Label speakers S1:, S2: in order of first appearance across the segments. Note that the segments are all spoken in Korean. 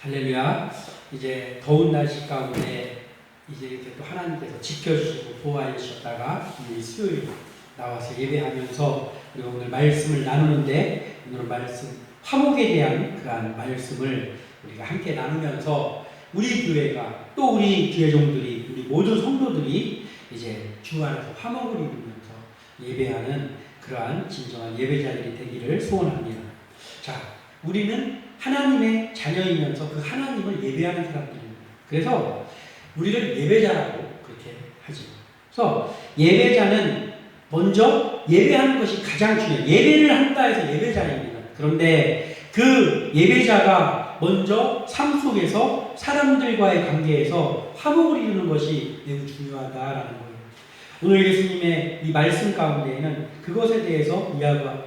S1: 할렐루야. 이제 더운 날씨 가운데 이제 이렇게 또 하나님께서 지켜주시고 보호해 주셨다가 이 수요일 나와서 예배하면서 우리가 오늘 말씀을 나누는데, 오늘 말씀 화목에 대한 그러한 말씀을 우리가 함께 나누면서 우리 교회가 또 우리 교회종들이 우리 모든 성도들이 이제 주 안에서 화목을 이루면서 예배하는 그러한 진정한 예배자들이 되기를 소원합니다. 자, 우리는 하나님의 자녀이면서 그 하나님을 예배하는 사람들입니다. 그래서 우리를 예배자라고 그렇게 하죠. 그래서 예배자는 먼저 예배하는 것이 가장 중요해요. 예배를 한다 해서 예배자입니다. 그런데 그 예배자가 먼저 삶 속에서 사람들과의 관계에서 화목을 이루는 것이 매우 중요하다라는 거예요. 오늘 예수님의 이 말씀 가운데에는 그것에 대해서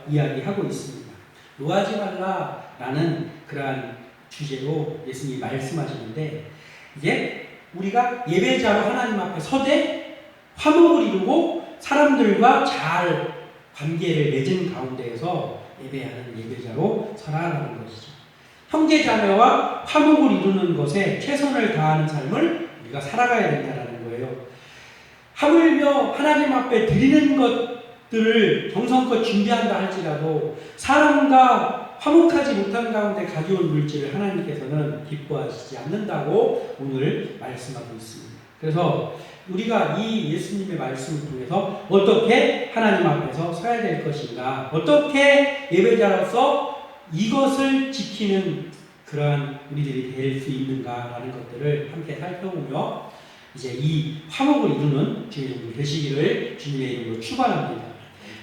S1: 이야기하고 있습니다. 노하지 말라라는 그러한 주제로 예수님이 말씀하시는데, 이제 우리가 예배자로 하나님 앞에 서되 화목을 이루고 사람들과 잘 관계를 맺은 가운데에서 예배하는 예배자로 서라라는 것이죠. 형제자매와 화목을 이루는 것에 최선을 다하는 삶을 우리가 살아가야 된다는 거예요. 하물며 하나님 앞에 드리는 것들을 정성껏 준비한다 할지라도 사람과 화목하지 못한 가운데 가져온 물질을 하나님께서는 기뻐하시지 않는다고 오늘 말씀하고 있습니다. 그래서 우리가 이 예수님의 말씀을 통해서 어떻게 하나님 앞에서 서야 될 것인가, 어떻게 예배자로서 이것을 지키는 그러한 우리들이 될 수 있는가라는 것들을 함께 살펴보며 이제 이 화목을 이루는 주의 되시기를 주님의 이름으로 축원합니다.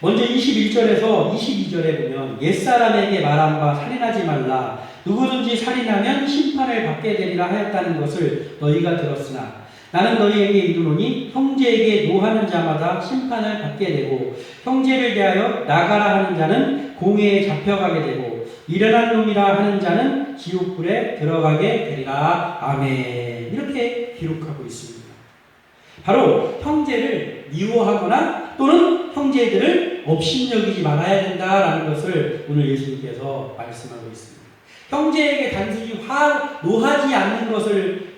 S1: 먼저 21절에서 22절에 보면 옛사람에게 말한 바 살인하지 말라, 누구든지 살인하면 심판을 받게 되리라 하였다는 것을 너희가 들었으나 나는 너희에게 이르노니 형제에게 노하는 자마다 심판을 받게 되고 형제를 대하여 나가라 하는 자는 공회에 잡혀가게 되고 미련한 놈이라 하는 자는 지옥불에 들어가게 되리라. 아멘. 이렇게 기록하고 있습니다. 바로 형제를 미워하거나 또는 형제들을 업신여기지 말아야 된다라는 것을 오늘 예수님께서 말씀하고 있습니다. 형제에게 단순히 노하지 않는 것을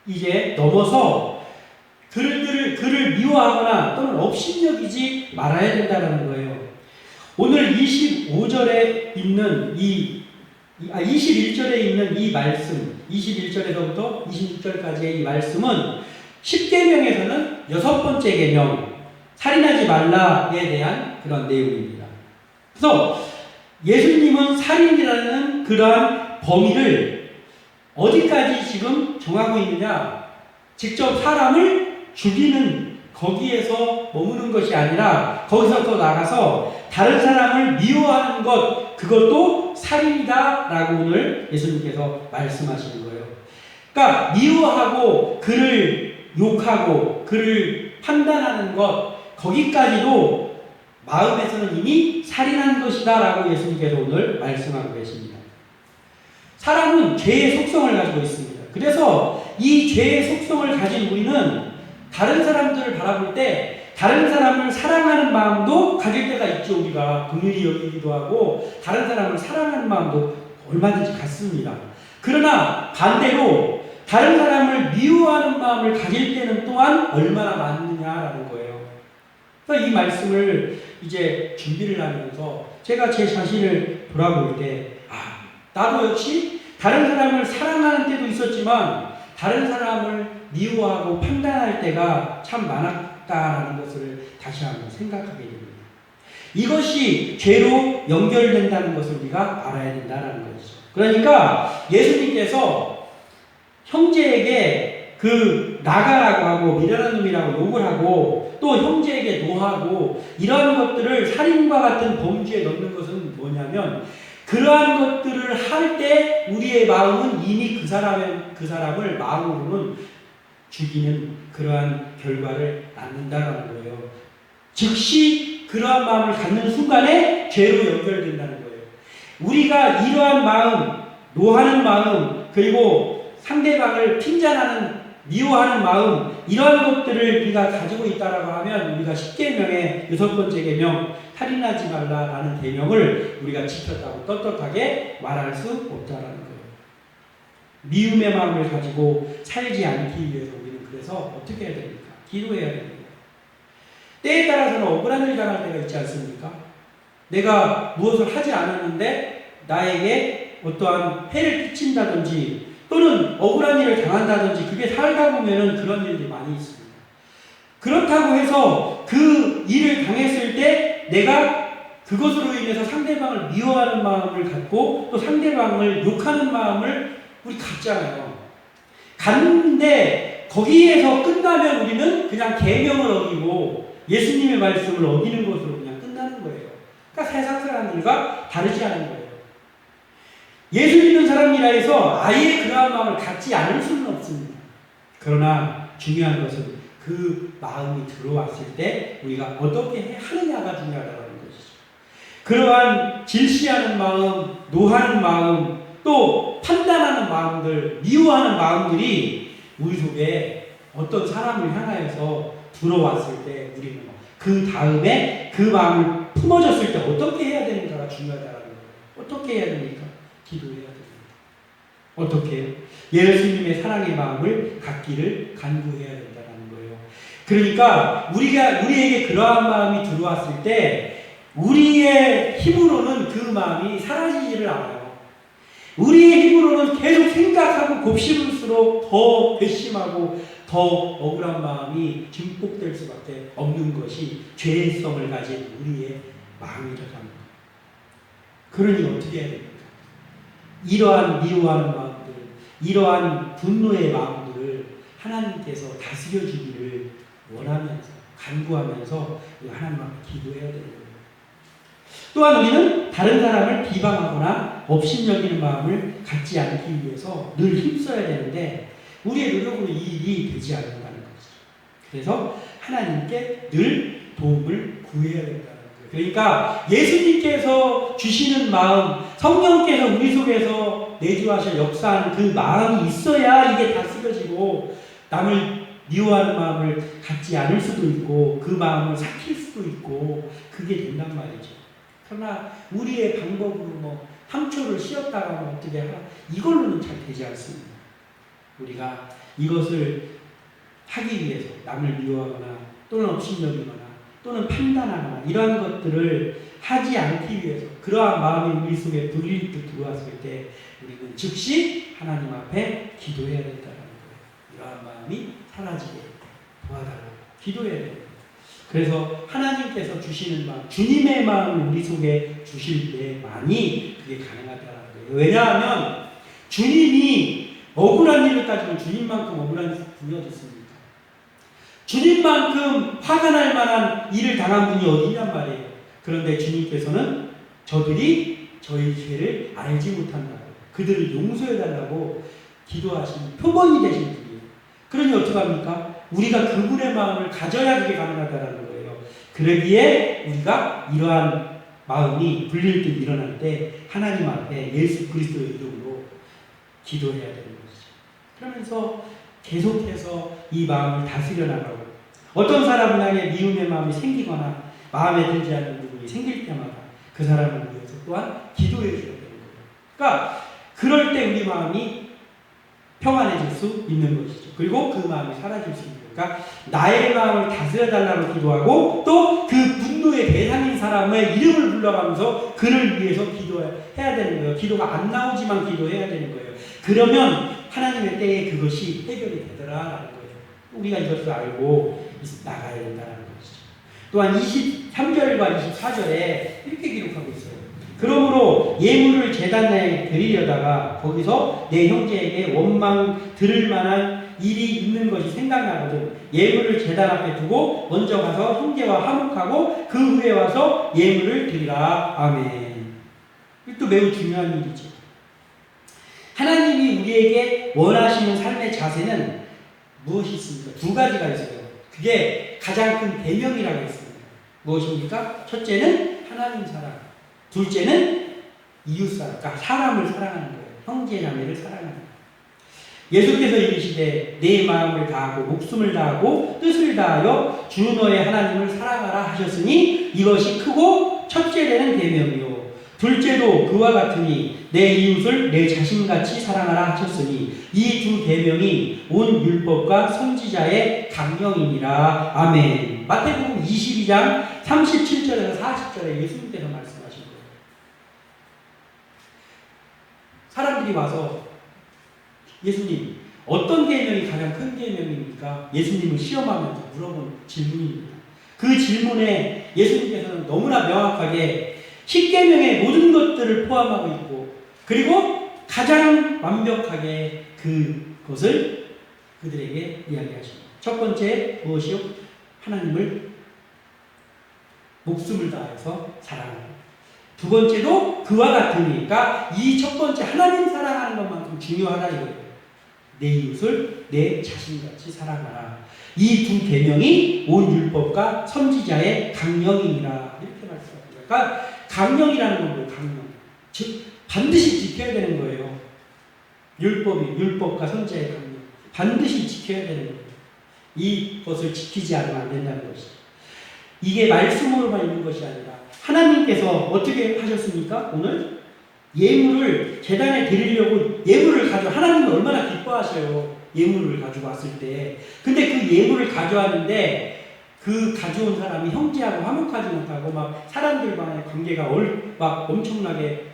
S1: 이제 넘어서 그를 미워하거나 또는 업신여기지 말아야 된다는 거예요. 오늘 25절에 있는 21절에 있는 이 말씀, 21절에서부터 26절까지의 이 말씀은 10계명에서는 6번째 계명, 살인하지 말라에 대한 그런 내용입니다. 그래서 예수님은 살인이라는 그러한 범위를 어디까지 지금 정하고 있느냐? 직접 사람을 죽이는 거기에서 머무는 것이 아니라 거기서 더 나가서 다른 사람을 미워하는 것, 그것도 살인이다라고 오늘 예수님께서 말씀하시는 거예요. 그러니까 미워하고 그를 욕하고 그를 판단하는 것, 거기까지도 마음에서는 이미 살인한 것이다라고 예수님께서 오늘 말씀하고 계십니다. 사람은 죄의 속성을 가지고 있습니다. 그래서 이 죄의 속성을 가진 우리는 다른 사람들을 바라볼 때 다른 사람을 사랑하는 마음도 가질 때가 있죠. 우리가 긍휼히 여기기도 하고 다른 사람을 사랑하는 마음도 얼마든지 갖습니다. 그러나 반대로 다른 사람을 미워하는 마음을 가질 때는 또한 얼마나 많느냐라는 거예요. 그래서 이 말씀을 이제 준비를 하면서 제가 제 자신을 돌아볼 때 나도 역시 다른 사람을 사랑하는 때도 있었지만 다른 사람을 미워하고 판단할 때가 참 많았다라는 것을 다시 한번 생각하게 됩니다. 이것이 죄로 연결된다는 것을 우리가 알아야 된다는 것이죠. 그러니까 예수님께서 형제에게 나가라고 하고 미련한 놈이라고 욕을 하고 또 형제에게 노하고 이러한 것들을 살인과 같은 범죄에 넣는 것은 뭐냐면, 그러한 것들을 할 때 우리의 마음은 이미 그 사람을 마음으로는 죽이는 그러한 결과를 낳는다는 거예요. 즉시 그러한 마음을 갖는 순간에 죄로 연결된다는 거예요. 우리가 이러한 마음, 노하는 마음, 그리고 상대방을 핀잔하는 미워하는 마음, 이러한 것들을 우리가 가지고 있다라고 하면 우리가 10계명의 6번째 계명, 살인하지 말라라는 계명을 우리가 지켰다고 떳떳하게 말할 수 없다라는 거예요. 미움의 마음을 가지고 살지 않기 위해서 우리는 그래서 어떻게 해야 됩니까? 기도해야 됩니다. 때에 따라서는 억울한 일 당할 때가 있지 않습니까? 내가 무엇을 하지 않았는데 나에게 어떠한 해를 끼친다든지 또는 억울한 일을 당한다든지 그게 살다 보면은 그런 일들이 많이 있습니다. 그렇다고 해서 그 일을 당했을 때 내가 그것으로 인해서 상대방을 미워하는 마음을 갖고 또 상대방을 욕하는 마음을 우리 갖잖아요. 갖는데 거기에서 끝나면 우리는 그냥 계명을 어기고 예수님의 말씀을 어기는 것으로 그냥 끝나는 거예요. 그러니까 세상 사람들과 다르지 않은 거예요. 예수 믿는 사람이라 해서 아예 그러한 마음을 갖지 않을 수는 없습니다. 그러나 중요한 것은 그 마음이 들어왔을 때 우리가 어떻게 하느냐가 중요하다는 것이죠. 그러한 질시하는 마음, 노하는 마음, 또 판단하는 마음들, 미워하는 마음들이 우리 속에 어떤 사람을 향하여서 들어왔을 때 우리는 그 다음에 그 마음을 품어졌을 때 어떻게 해야 되는가가 중요하다는 거예요. 어떻게 해야 됩니까? 기도해야 됩니다. 어떻게 해요? 예수님의 사랑의 마음을 갖기를 간구해야 된다는 거예요. 그러니까 우리에게 그러한 마음이 들어왔을 때 우리의 힘으로는 그 마음이 사라지지를 않아요. 우리의 힘으로는 계속 생각하고 곱씹을수록 더 괘씸하고 더 억울한 마음이 증폭될 수밖에 없는 것이 죄성을 가진 우리의 마음이라고 합니다. 그러니 어떻게 해야 됩니까? 이러한 미워하는 마음들, 이러한 분노의 마음들을 하나님께서 다스려 주기를 원하면서 간구하면서 하나님 앞에 기도해야 되는 거예요. 또한 우리는 다른 사람을 비방하거나 업신여기는 마음을 갖지 않기 위해서 늘 힘써야 되는데 우리의 노력으로 이 일이 되지 않는다는 거죠. 그래서 하나님께 늘 도움을 구해야 된다는 거예요. 그러니까 예수님께서 주시는 마음, 성령께서 우리 속에서 내주하셔 역사하는 그 마음이 있어야 이게 다스려지고 남을 미워하는 마음을 갖지 않을 수도 있고 그 마음을 삭힐 수도 있고 그게 된단 말이죠. 그러나 우리의 방법으로 함초를 씌웠다가 어떻게 하나 이걸로는 잘 되지 않습니다. 우리가 이것을 하기 위해서 남을 미워하거나 또는 업신여기거나 또는 판단하거나 이러한 것들을 하지 않기 위해서 그러한 마음이 우리 속에 불일듯 들어왔을 때 우리는 즉시 하나님 앞에 기도해야 된다는 거예요. 이러한 마음이 사라지게 도와달라고 기도해야 됩니다. 그래서 하나님께서 주시는 마음, 주님의 마음을 우리 속에 주실 때만이 그게 가능하다는 거예요. 왜냐하면 주님이 억울한 일을 따지면 주님만큼 억울한 분이 어디 있습니까? 주님만큼 화가 날 만한 일을 당한 분이 어디 있냔 말이에요. 그런데 주님께서는 저들이 저희 죄를 알지 못한다고 그들을 용서해달라고 기도하신 표본이 되신 분이에요. 그러니 어떡합니까? 우리가 그분의 마음을 가져야 그게 가능하다는 거예요. 그러기에 우리가 이러한 마음이 불릴 듯 일어날 때 하나님 앞에 예수 그리스도의 이름으로 기도해야 되는 것이죠. 그러면서 계속해서 이 마음을 다스려 나가고 어떤 사람을 향해 미움의 마음이 생기거나 마음에 들지 않는 부분이 생길 때마다 그 사람을 위해서 또한 기도해 줘야 되는 거예요. 그러니까 그럴 때 우리 마음이 평안해질 수 있는 것이죠. 그리고 그 마음이 사라질 수 있는 거예요. 그러니까 나의 마음을 다스려달라고 기도하고 또 그 분노의 대상인 사람의 이름을 불러가면서 그를 위해서 기도해야 되는 거예요. 기도가 안 나오지만 기도해야 되는 거예요. 그러면 하나님의 때에 그것이 해결이 되더라라는 거예요. 우리가 이것을 알고 나가야 된다는 것이죠. 또한 23절과 24절에 이렇게 기록하고 있어요. 그러므로 예물을 제단에 드리려다가 거기서 내 형제에게 원망 들을 만한 일이 있는 것이 생각나거든 예물을 제단 앞에 두고 먼저 가서 형제와 화목하고 그 후에 와서 예물을 드리라. 아멘. 이것도 매우 중요한 일이죠. 하나님이 우리에게 원하시는 삶의 자세는 무엇이 있습니까? 두 가지가 있어요. 그게 가장 큰 대명이라고 했습니다. 무엇입니까? 첫째는 하나님 사랑, 둘째는 이웃 사랑, 그러니까 사람을 사랑하는 거예요. 형제 자매를 사랑하는 거예요. 예수께서 이르시되 내 마음을 다하고 목숨을 다하고 뜻을 다하여 주 너의 하나님을 사랑하라 하셨으니 이것이 크고 첫째 되는 계명이요 둘째도 그와 같으니 내 이웃을 내 자신같이 사랑하라 하셨으니 이 두 계명이 온 율법과 선지자의 강령이니라. 아멘. 마태복음 22장 37절에서 40절에 예수님께서 말씀하신 거예요. 사람들이 와서 예수님, 어떤 계명이 가장 큰 계명입니까? 예수님을 시험하면서 물어본 질문입니다. 그 질문에 예수님께서는 너무나 명확하게 10계명의 모든 것들을 포함하고 있고, 그리고 가장 완벽하게 그것을 그들에게 이야기하십니다. 첫 번째 무엇이요? 하나님을 목숨을 다해서 사랑하는. 두 번째도 그와 같으니까 이 첫 번째 하나님 사랑하는 것만큼 중요하다 이거예요. 내 이웃을 내 자신같이 사랑하라. 이 두 계명이 온 율법과 선지자의 강령이니라. 이렇게 말씀합니다. 그러니까 강령이라는 건 뭐예요? 강령. 즉 반드시 지켜야 되는 거예요. 율법과 선지자의 강령. 반드시 지켜야 되는 거예요. 이것을 지키지 않으면 안 된다는 것이죠. 이게 말씀으로만 있는 것이 아니라 하나님께서 어떻게 하셨습니까? 오늘 예물을 제단에 드리려고 예물을 하나님이 얼마나 기뻐하셔요. 예물을 가지고 왔을 때. 근데 그 예물을 가져왔는데 그 가져온 사람이 형제하고 화목하지 못하고 막 사람들과의 관계가 막 엄청나게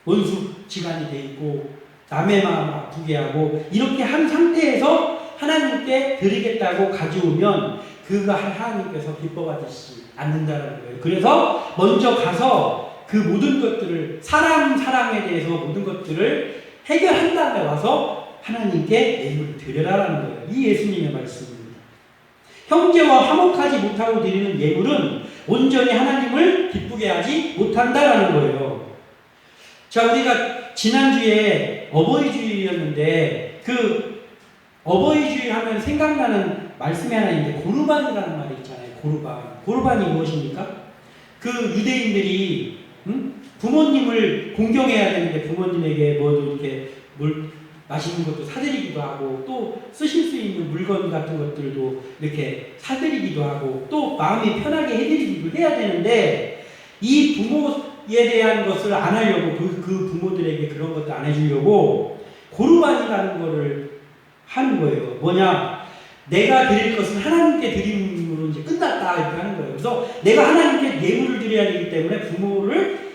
S1: 원수지간이 돼 있고 남의 마음을 아프게 하고 이렇게 한 상태에서 하나님께 드리겠다고 가져오면 그가 하나님께서 기뻐받으시지 않는다는 거예요. 그래서 먼저 가서 그 모든 것들을 사랑에 대해서 모든 것들을 해결한 다음에 와서 하나님께 예물을 드려라라는 거예요. 이 예수님의 말씀입니다. 형제와 화목하지 못하고 드리는 예물은 온전히 하나님을 기쁘게 하지 못한다라는 거예요. 자, 우리가 지난주에 어버이주일이었는데 그 어버이주일 하면 생각나는 말씀이 하나 있는데 고르반이라는 말이 있잖아요. 고르반이 무엇입니까? 그 유대인들이 부모님을 공경해야 되는데 부모님에게 뭐 이렇게 맛있는 것도 사드리기도 하고 또 쓰실 수 있는 물건 같은 것들도 이렇게 사드리기도 하고 또 마음이 편하게 해드리기도 해야 되는데 이 부모에 대한 것을 안 하려고 그 부모들에게 그런 것도 안 해주려고 고르반이라는 거를 하는 거예요. 뭐냐? 내가 드릴 것은 하나님께 드림으로 이제 끝났다 이렇게 하는 거예요. 그래서 내가 하나님께 예물을 드려야 되기 때문에 부모를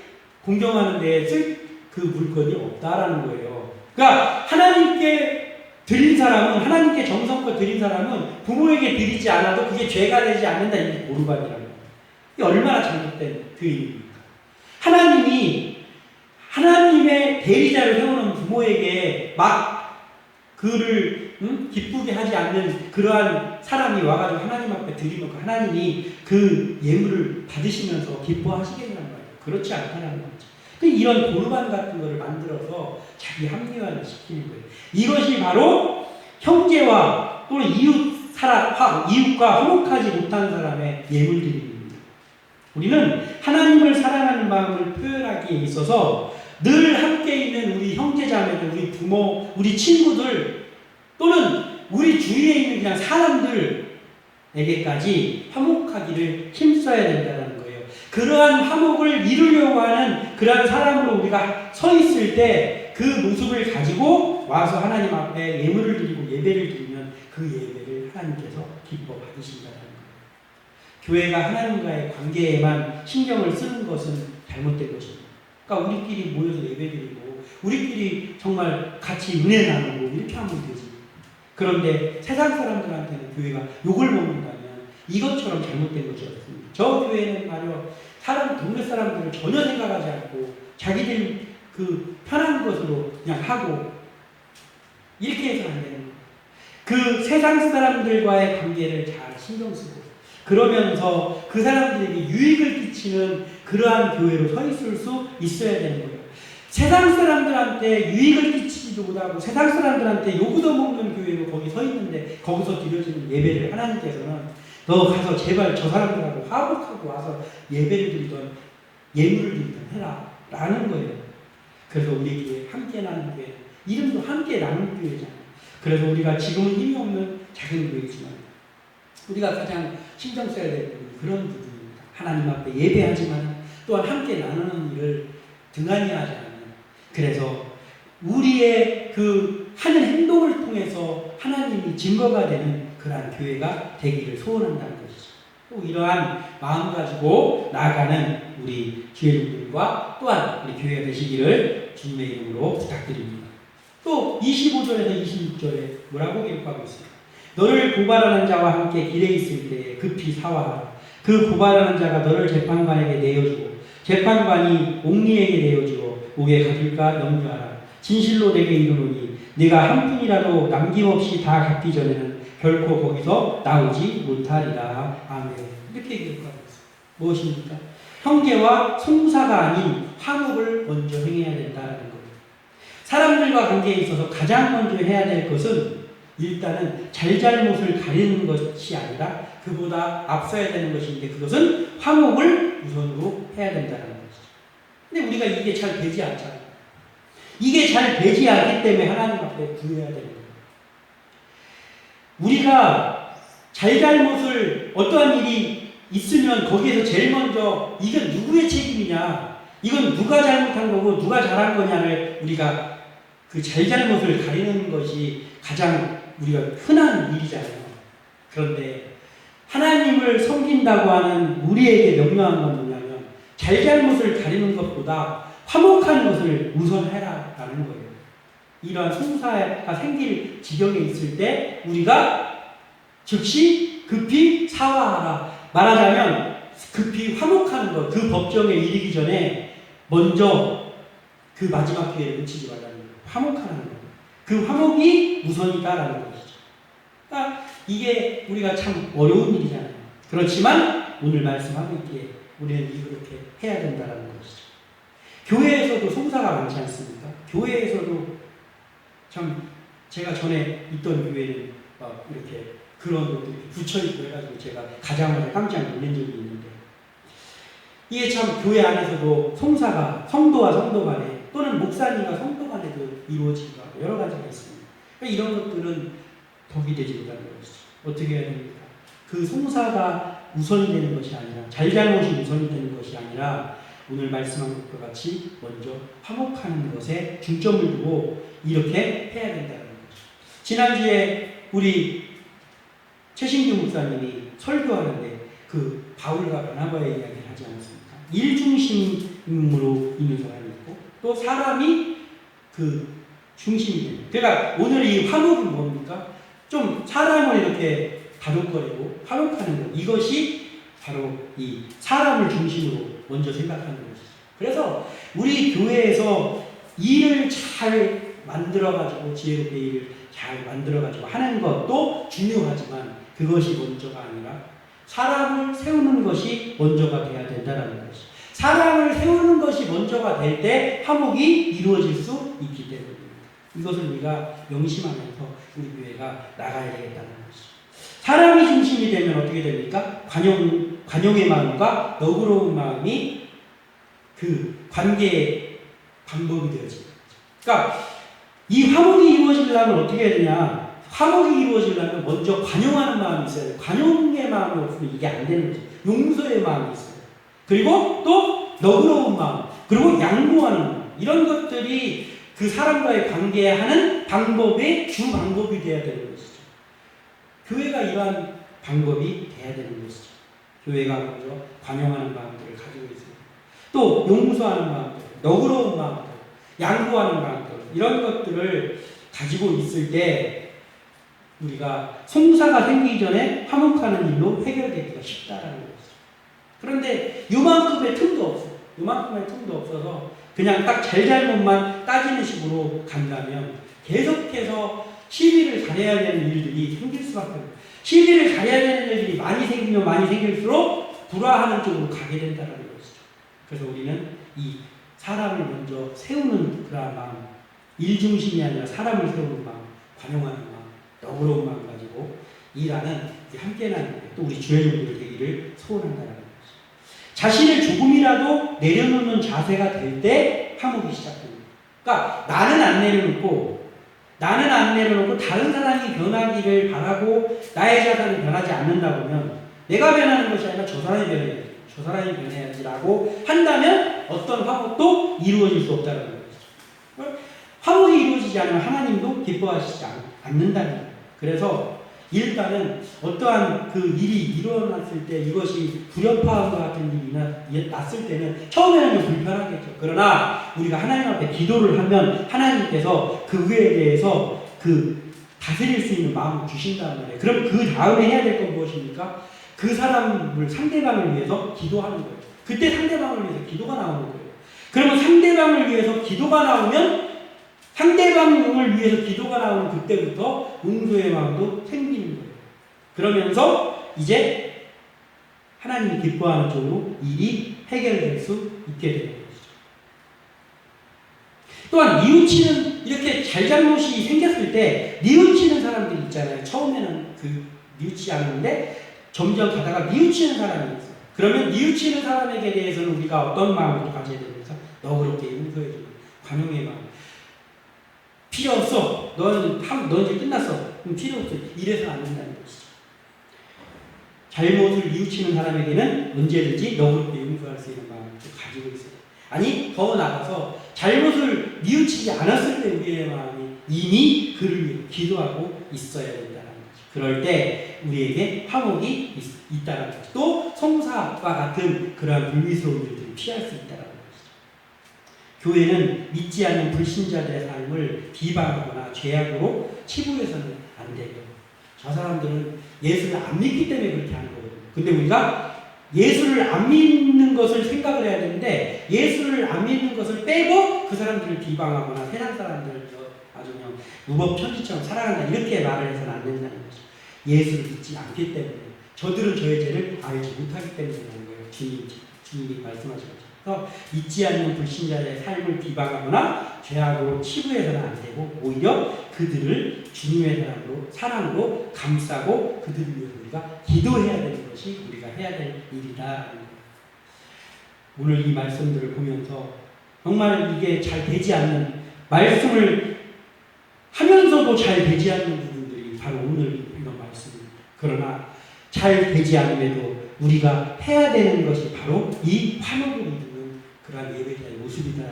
S1: 공경하는 데에 쓸 그 물건이 없다라는 거예요. 그러니까 하나님께 드린 사람은 하나님께 정성껏 드린 사람은 부모에게 드리지 않아도 그게 죄가 되지 않는다. 이게 고르반이라는 거예요. 이게 얼마나 잘못된 교육입니까? 하나님이 하나님의 대리자를 세우는 부모에게 막 그를 기쁘게 하지 않는 그러한 사람이 와가지고 하나님 앞에 드리면 하나님이 그 예물을 받으시면서 기뻐하시겠냐는 거예요. 그렇지 않다는 거죠. 이런 고르반 같은 거를 만들어서 자기 합리화를 시키는 거예요. 이것이 바로 형제와 또는 이웃과 화목하지 못한 사람의 예물드림입니다. 우리는 하나님을 사랑하는 마음을 표현하기에 있어서 늘 함께 있는 우리 형제자매들, 우리 부모, 우리 친구들 또는 우리 주위에 있는 그냥 사람들에게까지 화목하기를 힘써야 된다는 거예요. 그러한 화목을 이루려고 하는 그러한 사람으로 우리가 서 있을 때 그 모습을 가지고 와서 하나님 앞에 예물을 드리고 예배를 드리면 그 예배를 하나님께서 기뻐 받으신다는 거예요. 교회가 하나님과의 관계에만 신경을 쓰는 것은 잘못된 것입니다. 그러니까 우리끼리 모여서 예배드리고 우리끼리 정말 같이 은혜 나누고 이렇게 하면 되지. 그런데 세상 사람들한테는 교회가 욕을 먹는다면 이것처럼 잘못된 것이 없습니다. 저 교회는 말이요, 동네 사람들을 전혀 생각하지 않고 자기들 그 편한 것으로 그냥 하고 이렇게 해서는 안 되는 거예요. 그 세상 사람들과의 관계를 잘 신경 쓰고 그러면서 그 사람들에게 유익을 끼치는 그러한 교회로 서 있을 수 있어야 되는 거예요. 세상 사람들한테 유익을 끼치지도 못하고 세상 사람들한테 요구도 먹는 교회로 거기 서 있는데 거기서 드려지는 예배를 하나님께서는 너 가서 제발 저 사람들하고 화목하고 와서 예배를 드리던 예물을 드리던 해라 라는 거예요. 그래서 우리 교회 함께 나누는 교회, 이름도 함께 나누는 교회잖아요. 그래서 우리가 지금은 힘이 없는 작은 교회지만 우리가 가장 신경 써야 될 부분은 그런 부분입니다. 하나님 앞에 예배하지만 또한 함께 나누는 일을 등한히 하지 않는 그래서 우리의 그 하는 행동을 통해서 하나님이 증거가 되는 그러한 교회가 되기를 소원한다는 것이죠. 또 이러한 마음 가지고 나아가는 우리 교회들과 또한 우리 교회가 되시기를 주님의 이름으로 부탁드립니다. 또 25절에서 26절에 뭐라고 기록하고 있습니까? 너를 고발하는 자와 함께 길에 있을 때에 급히 사와하라. 그 고발하는 자가 너를 재판관에게 내어주고 재판관이 옥리에게 내어주어 옥에 가둘까 염려하라. 진실로 내게 이르노니 네가 한 푼이라도 남김없이 다 갚기 전에는 결코 거기서 나오지 못하리라. 아멘. 이렇게 기록하고 있습니다. 무엇입니까? 형제와 송사가 아닌 화목을 먼저 행해야 된다는 거예요. 사람들과 관계에 있어서 가장 먼저 해야 될 것은 일단은 잘잘못을 가리는 것이 아니라 그보다 앞서야 되는 것인데 그것은 화목을 우선으로 해야 된다는 것이죠. 근데 우리가 이게 잘 되지 않잖아요. 이게 잘 되지 않기 때문에 하나님 앞에 구해야 되는 거예요. 우리가 잘잘못을 어떠한 일이 있으면 거기에서 제일 먼저 이건 누구의 책임이냐, 이건 누가 잘못한 거고 누가 잘한 거냐를 우리가 그 잘잘못을 가리는 것이 가장 우리가 흔한 일이잖아요. 그런데 하나님을 섬긴다고 하는 우리에게 명령한 건 뭐냐면 잘잘못을 가리는 것보다 화목한 것을 우선해라라는 거예요. 이러한 송사가 생길 지경에 있을 때 우리가 즉시 급히 사과하라. 말하자면 급히 화목하는 것, 그 법정에 이르기 전에 먼저 그 마지막 기회를 놓치지 말라는 거예요. 화목하는 거예요. 그 화목이 우선이다라는 것이죠. 그러니까 이게 우리가 참 어려운 일이잖아요. 그렇지만 오늘 말씀하고 있기에 우리는 이렇게 해야 된다는 것이죠. 교회에서도 송사가 많지 않습니까? 교회에서도 참 제가 전에 있던 교회는 이렇게 그런 것들이 붙여있고 해가지고 제가 가자마자 깜짝 놀란 적이 있는데 이게 참 교회 안에서도 송사가 성도와 성도 간에 또는 목사님과 성도 간에도 이루어지기도 하고 여러 가지가 있습니다. 그러니까 이런 것들은 덕이 되지 못하는 것이죠. 어떻게 해야 됩니까? 그 송사가 우선이 되는 것이 아니라 잘잘못이 우선이 되는 것이 아니라 오늘 말씀한 것과 같이 먼저 화목하는 것에 중점을 두고 이렇게 해야 된다는 거죠. 지난주에 우리 최신규 목사님이 설교하는데 그 바울과 바나바의 이야기를 하지 않았습니까? 일중심으로 있는 사람이 있고 또 사람이 그 중심이 되는. 그러니까 오늘 이 화목은 뭡니까? 좀 사람을 이렇게 다독거리고 화목하는 것. 이것이 바로 이 사람을 중심으로 먼저 생각하는 것이죠. 그래서 우리 교회에서 일을 잘 만들어가지고 지혜롭게 일을 잘 만들어가지고 하는 것도 중요하지만 그것이 먼저가 아니라 사람을 세우는 것이 먼저가 돼야 된다는 것이죠. 사람을 세우는 것이 먼저가 될 때 화목이 이루어질 수 있기 때문입니다. 이것을 우리가 명심하면서 우리 교회가 나가야 되겠다는 것이죠. 사람이 중심이 되면 어떻게 됩니까? 관용의 마음과 너그러운 마음이 그 관계의 방법이 되어집니다. 그러니까 이 화목이 이루어지려면 어떻게 해야 되냐? 화목이 이루어지려면 먼저 관용하는 마음이 있어야 돼요. 관용의 마음이 없으면 이게 안 되는 거죠. 용서의 마음이 있어요. 그리고 또 너그러운 마음, 그리고 양보하는 마음. 이런 것들이 그 사람과의 관계하는 방법의 주 방법이 되어야 되는 것이죠. 교회가 이러한 방법이 돼야 되는 것이죠. 교회가 먼저 관용하는 마음들을 가지고 있습니다. 또 용서하는 마음들, 너그러운 마음들, 양보하는 마음들 이런 것들을 가지고 있을 때 우리가 송사가 생기기 전에 화목하는 일로 해결되기가 쉽다라는 것이죠. 그런데 요만큼의 틈도 없어요. 요만큼의 틈도 없어서 그냥 딱 잘잘못만 따지는 식으로 간다면 계속해서 시비를 가려야 되는 일들이 생길 수밖에 없어요. 시비를 가려야 되는 일들이 많이 생기면 많이 생길수록 불화하는 쪽으로 가게 된다는 것이죠. 그래서 우리는 이 사람을 먼저 세우는 그런 마음, 일중심이 아니라 사람을 세우는 마음, 관용하는 마음, 너그러운 마음 가지고 일하는 함께 나는 또 우리 주의 종들 되기를 소원한다는 것이죠. 자신을 조금이라도 내려놓는 자세가 될 때 화목이 시작됩니다. 그러니까 나는 안 내려놓고 다른 사람이 변하기를 바라고 나의 자세는 변하지 않는다 보면 내가 변하는 것이 아니라 저 사람이 변해야지라고 한다면 어떤 화목도 이루어질 수 없다는 것이죠. 화목이 이루어지지 않으면 하나님도 기뻐하시지 않는다는 거예요. 그래서 일단은 어떠한 그 일이 일어났을 때 이것이 불협화음과 같은 일이 났을 때는 처음에는 불편하겠죠. 그러나 우리가 하나님 앞에 기도를 하면 하나님께서 그거에 대해서 그 다스릴 수 있는 마음을 주신다는 말이에요. 그럼 그 다음에 해야 될 건 무엇입니까? 그 사람을 상대방을 위해서 기도하는 거예요. 그때 상대방을 위해서 기도가 나오는 거예요. 그러면 상대방을 위해서 기도가 나오면 상대방을 위해서 기도가 나오는 그때부터 용서의 마음도 생기는 거예요. 그러면서 이제 하나님이 기뻐하는 쪽으로 일이 해결될 수 있게 되는 것이죠. 또한 뉘우치는 이렇게 잘잘못이 생겼을 때 뉘우치는 사람들이 있잖아요. 처음에는 그 뉘우치지 않는데 점점 가다가 뉘우치는 사람이 있어요. 그러면 뉘우치는 사람에게 대해서는 우리가 어떤 마음을 가져야 됩니까? 너그럽게 용서해주는 관용의 마음. 필요 없어. 넌 이제 끝났어. 그럼 필요 없어. 이래서는 안 된다는 것이죠. 잘못을 뉘우치는 사람에게는 언제든지 너그럽게 용서할 수 있는 마음을 가지고 있어요. 아니 더 나아가서 잘못을 뉘우치지 않았을 때 우리의 마음이 이미 그를 위해 기도하고 있어야 된다는 거죠. 그럴 때 우리에게 화목이 있다는 거죠. 또 송사와 같은 그러한 불미스러운 일들을 피할 수 있다는 거죠. 교회는 믿지 않는 불신자들의 삶을 비방하거나 죄악으로 치부해서는 안 돼요. 저 사람들은 예수를 안 믿기 때문에 그렇게 하는 거거든요. 근데 우리가 예수를 안 믿는 것을 생각을 해야 되는데 예수를 안 믿는 것을 빼고 그 사람들을 비방하거나 세상 사람들을 아주 그냥 무법천지처럼 살아간다 이렇게 말을 해서는 안 된다는 거죠. 예수를 믿지 않기 때문에 저들은 저의 죄를 알지 못하기 때문에 그런 거예요. 주님이 말씀하셨죠. 그래서 믿지 않는 불신자의 삶을 비방하거나 죄악으로 치부해서는 안 되고 오히려 그들을 주님의 사랑으로 감싸고 그들을 위해 우리가 기도해야 되는 것이 우리가 해야 될 일이다. 오늘 이 말씀들을 보면서 정말 이게 잘 되지 않는 말씀을 하면서도 잘 되지 않는 부분들이 바로 오늘 이런 말씀입니다. 그러나 잘 되지 않음에도 우리가 해야 되는 것이 바로 이 화목을 이루는 그러한 예배자의 모습이다.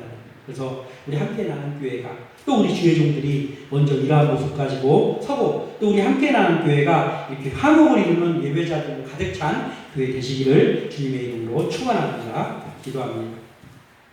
S1: 그래서 우리 함께 나는 교회가 또 우리 주의 종들이 먼저 이러한 모습 가지고 서고 또 우리 함께 나는 교회가 이렇게 화목을 이루는 예배자들로 가득 찬 교회 되시기를 주님의 이름으로 축원합니다. 기도합니다.